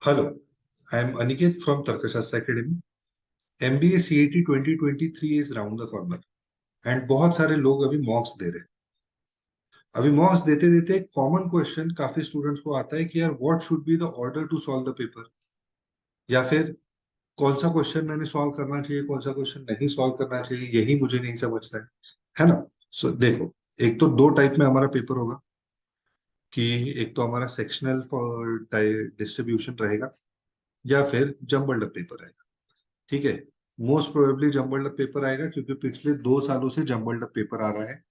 Hello, I am Aniket from Tarkashastra Academy. MBA CAT 2023 is round the corner and बहुत सारे लोग अभी मॉक्स दे रहे हैं। अभी मॉक्स देते देते एक कॉमन क्वेश्चन काफी स्टूडेंट्स को आता है कि यार what should be the order to solve the paper, या फिर कौन सा क्वेश्चन मैंने सॉल्व करना चाहिए, कौन सा क्वेश्चन नहीं सॉल्व करना चाहिए, यही मुझे नहीं समझता है ना। सो देखो, एक तो दो टाइप में हमारा पेपर होगा कि एक तो हमारा सेक्शनल फॉर डिस्ट्रीब्यूशन रहेगा या फिर जम्बल्ड पेपर रहेगा। ठीक है, most probably jumbled up paper आएगा क्योंकि पिछले 2 सालों से जम्बल्ड अप पेपर आ रहा है।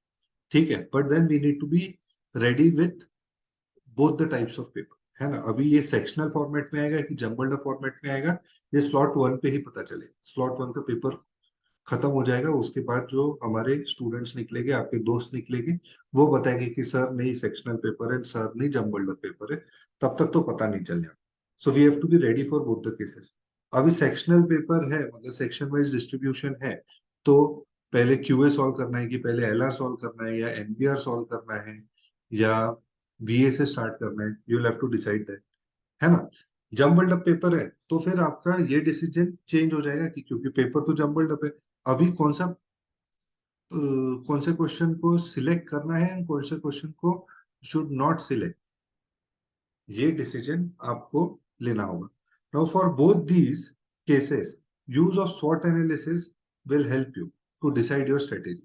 ठीक है, but then we need to be ready with both the types of paper, है ना। अभी ये सेक्शनल फॉर्मेट में आएगा कि जम्बल्ड अप फॉर्मेट में आएगा, ये स्लॉट वन पे ही पता चलेगा। स्लॉट वन का पेपर खत्म हो जाएगा, उसके बाद जो हमारे स्टूडेंट्स निकलेंगे, आपके दोस्त निकलेंगे, वो बताएंगे कि सर नहीं सेक्शनल पेपर है, सर नहीं जम्बल्ड अप पेपर है। तब तक तो पता नहीं चलेगा। So we have to be ready for both the cases. अभी सेक्शनल पेपर है, मतलब सेक्शन वाइज डिस्ट्रीब्यूशन है, तो पहले क्यूए सॉल्व करना है कि पहले एलआर सॉल्व करना है या एनबीआर सॉल्व करना है या वीए से स्टार्ट करना है, you will have to decide that, है ना। जम्बल्ड अप पेपर है तो फिर आपका ये डिसीजन चेंज हो जाएगा कि क्योंकि पेपर तो जम्बल्ड अप है, अभी कौन से क्वेश्चन को सिलेक्ट करना है, कौन से क्वेश्चन को शुड नॉट सिलेक्ट, ये डिसीजन आपको लेना होगा। Now for both these cases, use of स्वॉट analysis will help you to decide your strategy.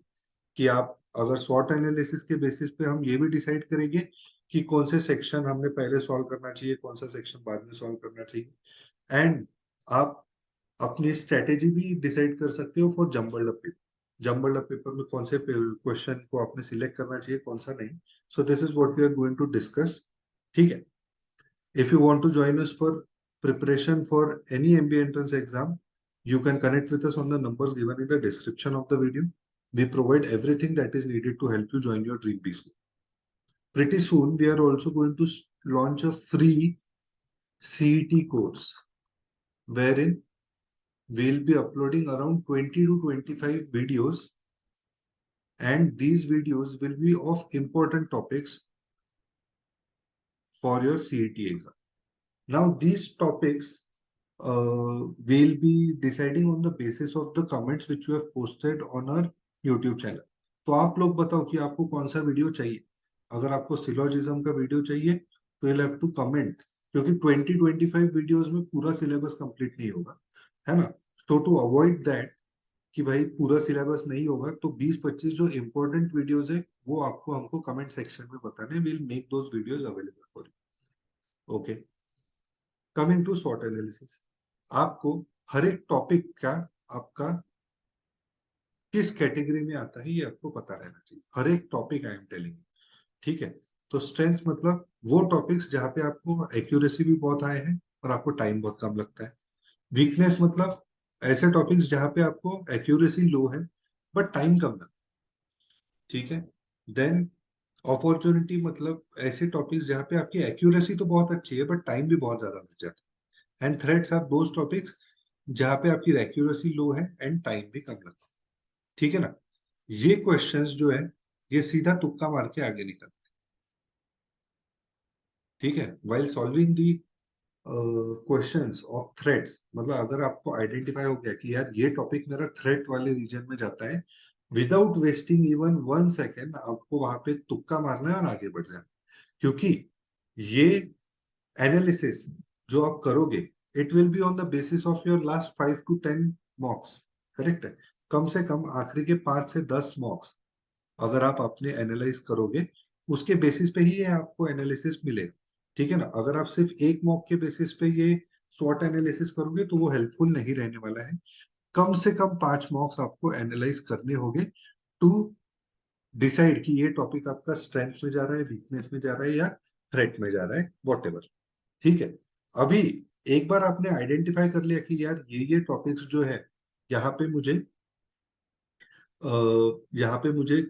कि आप अगर स्वॉट एनालिसिस के बेसिस पे हम ये भी डिसाइड करेंगे कि कौन से सेक्शन हमने पहले सॉल्व करना चाहिए, कौन सा सेक्शन बाद में सॉल्व करना चाहिए। एंड आप अपनी स्ट्रेटेजी भी डिसाइड कर सकते हो for jumbled up paper. Jumbled up paper में कौन से क्वेश्चन को आपने सिलेक्ट करना चाहिए, कौन सा नहीं। So this is what we are going to discuss. ठीक है, if you want to join us for preparation for any MBA entrance exam, you can connect with us on the numbers given in the description of the video. We provide everything that is needed to help you join your dream B school. Pretty soon, we are also going to launch a free CET course wherein we'll be uploading around 20 to 25 videos, and these videos will be of important topics for your CET exam. Now, these topics we'll be deciding on the basis of the comments which you have posted on our YouTube channel. तो आप लोग बताओ कि आपको कौन सा video चाहिए। अगर आपको सिलोजिज्म का वीडियो चाहिए तो you'll have to comment, क्योंकि 20-25 वीडियोस में पूरा सिलेबस कंप्लीट नहीं होगा, है ना। तो टू अवॉइड दैट कि भाई पूरा सिलेबस नहीं होगा, तो 20-25 जो इंपॉर्टेंट वीडियोस है वो आपको हमको कमेंट सेक्शन में बताने, will make those videos available for you. Okay, coming to स्वॉट एनालिसिस, आपको हर एक टॉपिक का आपका किस कैटेगरी में आता है ये आपको पता रहना चाहिए। हर एक टॉपिक आई एम टेलिंग, ठीक है। तो स्ट्रेंथ मतलब वो टॉपिक्स जहाँ पे आपको एक्यूरेसी भी बहुत हाई है और आपको टाइम बहुत कम लगता है। वीकनेस मतलब ऐसे टॉपिक्स जहाँ पे आपको एक्यूरेसी लो है बट टाइम कम लगता है। ठीक है, देन अपॉर्चुनिटी मतलब ऐसे टॉपिक्स जहाँ पे आपकी एक्यूरेसी तो बहुत अच्छी है बट टाइम भी बहुत ज्यादा लग जाता है। And threats are those topics जहाँ पे आपकी एक्यूरेसी लो है एंड टाइम भी कम लगता है। ठीक है ना। ये क्वेश्चंस जो है ये सीधा तुक्का मार के आगे निकलते हैं। ठीक है, while solving the questions of threats, मतलब अगर आपको आइडेंटिफाई हो गया कि यार ये टॉपिक मेरा थ्रेट वाले रीजन में जाता है, विदाउट वेस्टिंग इवन 1 सेकेंड आपको वहां पे तुक्का मारना है और आगे बढ़ जाना। क्योंकि ये एनालिसिस जो आप करोगे, it will be on the basis of your last 5 to 10 मॉक्स। Correct है, कम से कम आखिरी के 5 से 10 मॉक्स अगर आप अपने एनालाइज करोगे, उसके बेसिस पे ही ये आपको एनालिसिस मिलेगा। ठीक है ना। अगर आप सिर्फ एक मॉक के बेसिस पे ये स्वॉट एनालिसिस करोगे तो वो हेल्पफुल नहीं रहने वाला है। कम से कम 5 मॉक्स आपको एनालाइज करने होंगे टू डिसाइड कि ये टॉपिक आपका स्ट्रेंथ में जा रहा है, वीकनेस में जा रहा है या थ्रेट में जा रहा है, वॉट एवर। ठीक है, अभी एक बार आपने आइडेंटिफाई कर लिया कि यार ये टॉपिक्स जो है यहाँ पे मुझे यहाँ पे मुझे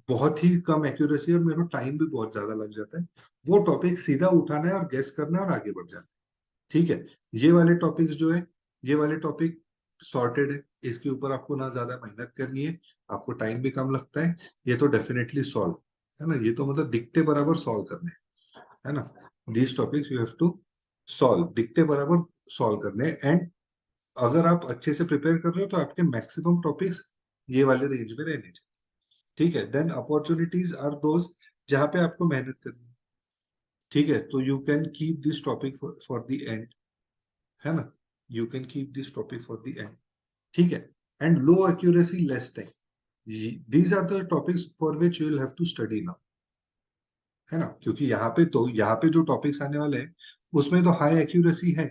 बहुत ही कम एक्यूरेसी और मेरे को टाइम भी बहुत ज्यादा लग जाता है, वो टॉपिक सीधा उठाना है और गेस करना है और आगे बढ़ जाना है। ठीक है, ये वाले टॉपिक्स जो है, ये वाले टॉपिक सॉर्टेड है, इसके ऊपर आपको ना ज्यादा मेहनत करनी है, आपको टाइम भी कम लगता है, ये तो डेफिनेटली सॉल्व, है ना। ये तो मतलब दिखते बराबर सॉल्व करने हैं, है ना। These topics you have to solve, दिखते बराबर सॉल्व करने। एंड अगर आप अच्छे से प्रिपेयर कर रहे हो तो आपके मैक्सिमम टॉपिक्स ये वाले रेंज में रहने चाहिए। ठीक है, देन अपॉर्चुनिटीज आर दोज जहां पे आपको मेहनत करनी है। ठीक है, तो you can keep this topic for the end, है ना, you can keep this topic for the end. ठीक है, and low accuracy less time, these are the topics for which you will have to study now, है ना, क्योंकि यहाँ पे जो टॉपिक्स आने वाले हैं उसमें तो हाई एक्यूरेसी है।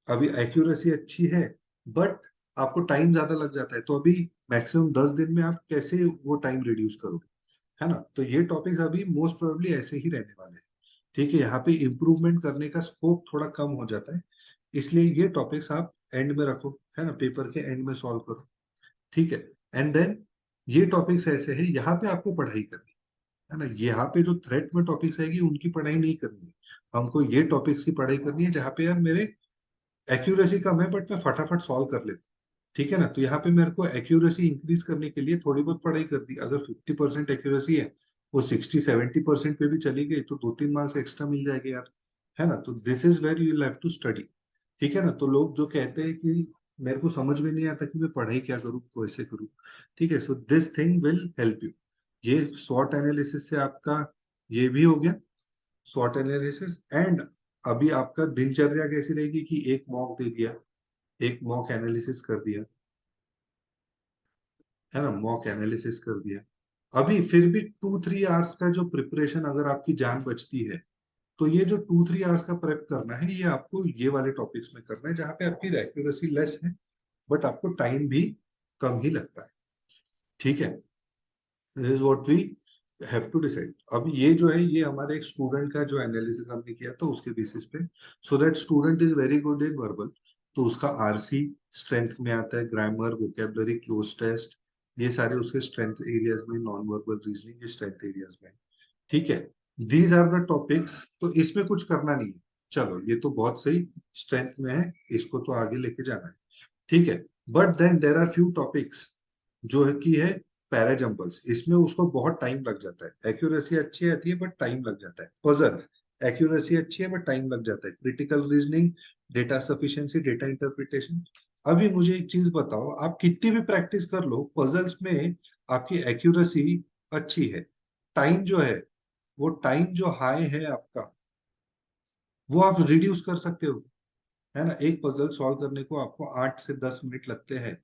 अभी एक्यूरेसी अच्छी है, बट आपको टाइम ज्यादा लग जाता है, तो अभी मैक्सिमम 10 दिन में आप कैसे वो टाइम रिड्यूस करोगे, है ना। तो ये टॉपिक्स अभी मोस्ट प्रोबेबली ऐसे ही रहने वाले हैं। ठीक है, यहाँ पे इम्प्रूवमेंट करने का स्कोप थोड़ा कम हो जाता है, इसलिए ये टॉपिक्स आप एंड में रखो, है ना, पेपर के एंड में सॉल्व करो। ठीक है, एंड देन ये टॉपिक्स ऐसे हैं, यहाँ पे आपको पढ़ाई करनी है ना, यहाँ पे जो थ्रेट में टॉपिक्स आएगी उनकी पढ़ाई नहीं करनी है, हमको ये टॉपिक्स की पढ़ाई करनी है जहाँ पे यार मेरे एक्यूरेसी कम है बट मैं फटाफट सॉल्व कर लेता हूँ। ठीक है ना, तो यहाँ पे मेरे को एक्यूरेसी इंक्रीज करने के लिए थोड़ी बहुत पढ़ाई कर दी, अगर 50% एक्यूरेसी है, वो 60-70% पे भी चली गई तो 2-3 मार्क्स एक्स्ट्रा मिल जाएंगे यार, है ना। तो this is where you have to study. ठीक है ना, तो लोग जो कहते हैं कि मेरे को समझ में नहीं आता कि मैं पढ़ाई क्या करूँ कैसे करूँ, ठीक है, सो this thing will help you. ये स्वॉट एनालिसिस से आपका ये भी हो गया, स्वॉट एनालिसिस। एंड अभी आपका दिनचर्या कैसी रहेगी कि एक मॉक दे दिया, एक मॉक एनालिसिस कर दिया, है ना, मॉक एनालिसिस कर दिया, अभी फिर भी 2-3 आवर्स का जो प्रिपरेशन अगर आपकी जान बचती है, तो ये जो 2-3 आवर्स का प्रेप करना है ये आपको ये वाले टॉपिक्स में करना है जहाँ पे आपकी एक्यूरेसी लेस है बट आपको टाइम भी कम ही लगता है। ठीक है, this is what we have to decide. अब ये जो है ये हमारे एक स्टूडेंट का जो एनालिसिस हमने किया था उसके बेसिस पे, so that student is very good in verbal, तो उसका आरसी स्ट्रेंथ में आता है, ग्रामर वोकेबलरी क्लोज टेस्ट, ये सारे उसके स्ट्रेंथ एरियाज में, नॉन वर्बल रीजनिंग ये स्ट्रेंथ एरियाज में। ठीक है, दीज आर द टॉपिक्स, तो इसमें कुछ करना नहीं है, चलो ये तो बहुत सही स्ट्रेंथ में है, इसको तो आगे लेके जाना है। ठीक है, but then there are few topics जो है कि है पैराजम्बल्स, इसमें उसको बहुत टाइम लग जाता है, एक्यूरेसी अच्छी आती है बट टाइम लग जाता है। पजल्स, एक्यूरेसी अच्छी है बट टाइम लग जाता है। Critical reasoning, data sufficiency, data interpretation. अभी मुझे एक चीज बताओ, आप कितनी भी प्रैक्टिस कर लो पजल्स में, आपकी एक्यूरेसी अच्छी है, टाइम जो है वो टाइम जो हाई है आपका वो आप रिड्यूस कर सकते हो, है ना। एक पजल सॉल्व करने को आपको 8 से 10 मिनट लगते हैं,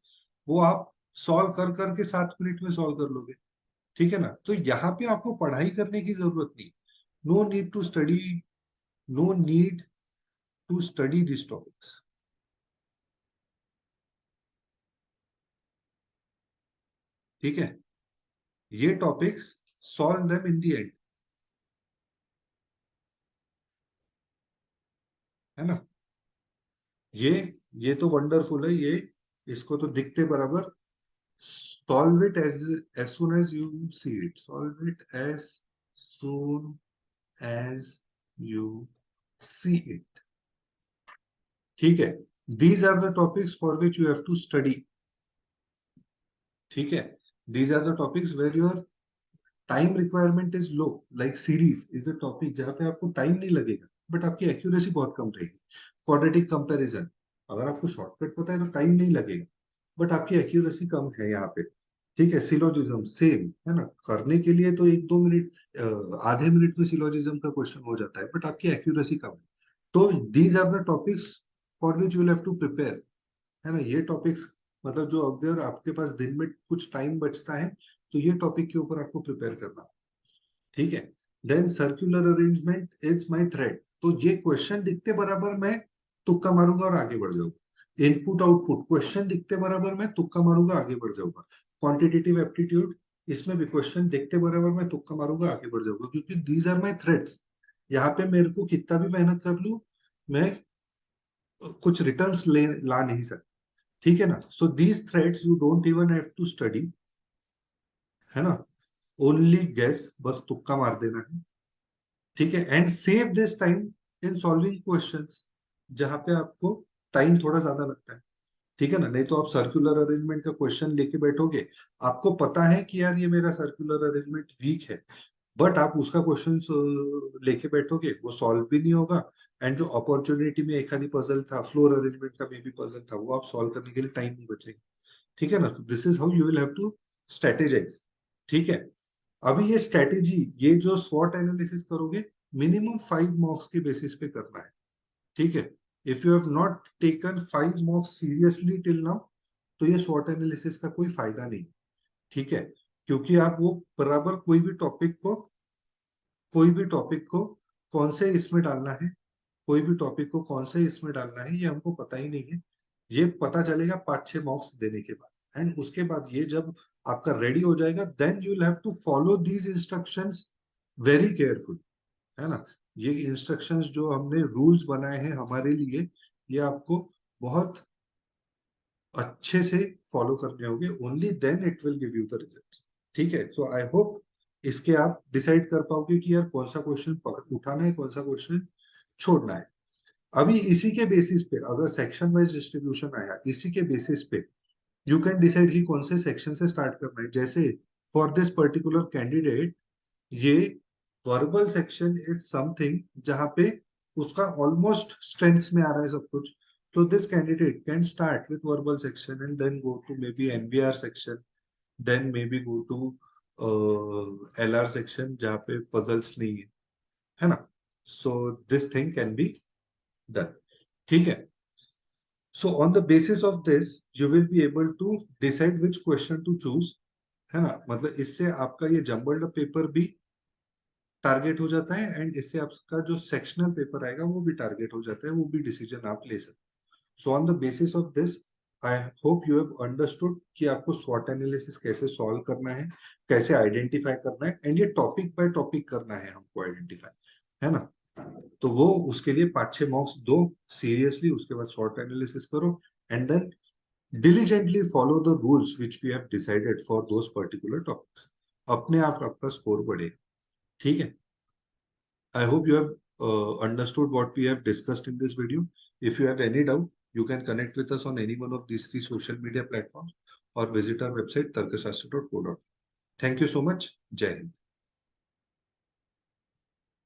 वो आप सॉल्व कर करके 7 मिनट में सॉल्व कर लोगे। ठीक है ना, तो यहाँ पे आपको पढ़ाई करने की जरूरत नहीं, no need to study, no need to study this topics. ठीक है, ये topics solve them in the end, है ना। ये ये तो वंडरफुल है ये, इसको तो दिखते बराबर solve it as soon as you see it, solve it as soon as you see it। ठीक है, these are the topics for which you have to study। ठीक है, these are the topics where your time requirement is low, like series is a topic जहां पे आपको time नहीं लगेगा but आपकी एक्यूरेसी बहुत कम रहेगी। क्वाड्रेटिक कंपैरिजन, अगर आपको शॉर्टकट पता है तो टाइम नहीं लगेगा बट आपकी एक्यूरेसी कम है यहाँ पे। ठीक है, सिलोजिज्म सेम, है ना, करने के लिए तो 1-2 मिनट, आधे मिनट में सिलोजिज्म का क्वेश्चन हो जाता है बट आपकी एक्यूरेसी कम है। तो these are the topics for which you have to prepare, है ना, ये टॉपिक्स, मतलब जो अगर आपके पास दिन में कुछ टाइम बचता है तो ये टॉपिक के ऊपर आपको प्रिपेयर करना। ठीक है, then circular arrangement is my thread, तो ये क्वेश्चन दिखते बराबर मैं तुक्का मारूंगा और आगे बढ़ जाऊंगा। इनपुट आउटपुट क्वेश्चन दिखते बराबर मैं तुक्का मारूंगा आगे बढ़ जाऊंगा। क्वांटिटेटिव एप्टीट्यूड, इसमें भी क्वेश्चन देखते बराबर मैं तुक्का मारूंगा आगे बढ़ जाऊंगा, क्योंकि दीज आर माय थ्रेड्स। यहाँ पे मेरे को कितना भी मेहनत कर लूं, मैं कुछ रिटर्न्स ले ला नहीं सकता। ठीक है ना, so these threads you don't even have to study, है ना, ओनली गेस, बस तुक्का मार देना है। ठीक है, and save this time in solving questions जहां पे आपको टाइम थोड़ा ज्यादा लगता है। ठीक है ना, नहीं तो आप सर्कुलर अरेंजमेंट का क्वेश्चन लेके बैठोगे, आपको पता है कि यार ये मेरा सर्कुलर अरेंजमेंट वीक है, बट आप उसका क्वेश्चन लेके बैठोगे वो सॉल्व भी नहीं होगा, एंड जो अपॉर्चुनिटी में एक आधी पजल था, फ्लोर अरेंजमेंट का मे बी पजल था, वो आप सॉल्व करने के लिए टाइम नहीं बचेगा। ठीक है ना? तो this is how you will have to strategize. ठीक है? अभी ये स्ट्रेटेजी, ये जो स्वॉट एनालिसिस करोगे, मिनिमम 5 मार्क्स के बेसिस पे करना है। ठीक है? If you have not taken 5 marks seriously till now, तो ये स्वॉट एनालिसिस का कोई फायदा नहीं। ठीक है? क्योंकि आप वो बराबर कोई भी टॉपिक को कौन से इसमें डालना है, कोई भी टॉपिक को कौन से इसमें डालना है, ये हमको पता ही नहीं है। ये पता चलेगा 5-6 मार्क्स देने के बाद, एंड उसके बाद ये जब आपका रेडी हो जाएगा, then you will have to follow these instructions very careful. है ना? ये इंस्ट्रक्शंस जो हमने रूल्स बनाए हैं हमारे लिए, ये आपको बहुत अच्छे से फॉलो करने होंगे, only then it will give you the result. ठीक है? सो आई होप इसके आप डिसाइड कर पाओगे कि यार कौन सा क्वेश्चन उठाना है, कौन सा क्वेश्चन छोड़ना है। अभी इसी के बेसिस पे अगर सेक्शन वाइज डिस्ट्रीब्यूशन आया, इसी के बेसिस पे यू कैन डिसाइड कि कौन से सेक्शन से स्टार्ट करना है। जैसे फॉर दिस पर्टिकुलर कैंडिडेट, ये वर्बल सेक्शन इज समथिंग जहां पे उसका ऑलमोस्ट स्ट्रेंथ्स में आ रहा है सब कुछ। तो this candidate can start with verbal section and then go to may be NBR section, then may be go to LR section जहाँ पे पजल्स नहीं है ना? So this thing can be done. ठीक है? So on the basis of this, you will be able to decide which question to choose। है ना? मतलब इससे आपका ये जम्बल्ड पेपर भी टारगेट हो जाता है, एंड इससे आपका जो सेक्शनल पेपर आएगा वो भी टारगेट हो जाता है, वो भी डिसीजन आप ले सकते। So on the basis of this, I hope you have understood कि आपको स्वॉट एनालिसिस कैसे सॉल्व करना है, कैसे आइडेंटिफाई करना है, एंड ये टॉपिक बाय टॉपिक करना है हमको आइडेंटिफाई। है ना? तो वो उसके लिए 5-6 मार्क्स दो सीरियसली, उसके बाद शॉर्ट एनालिसिस करो, and then diligently follow the rules which we have decided for those particular topics। अपने आप आपका स्कोर बढ़ेगा। ठीक है? I hope you have understood what we have discussed in this video। If you have any doubt, you can connect with us on any one of these 3 social media platforms or visit our website tarkashastra.co.in। Thank you so much। Jai Hind।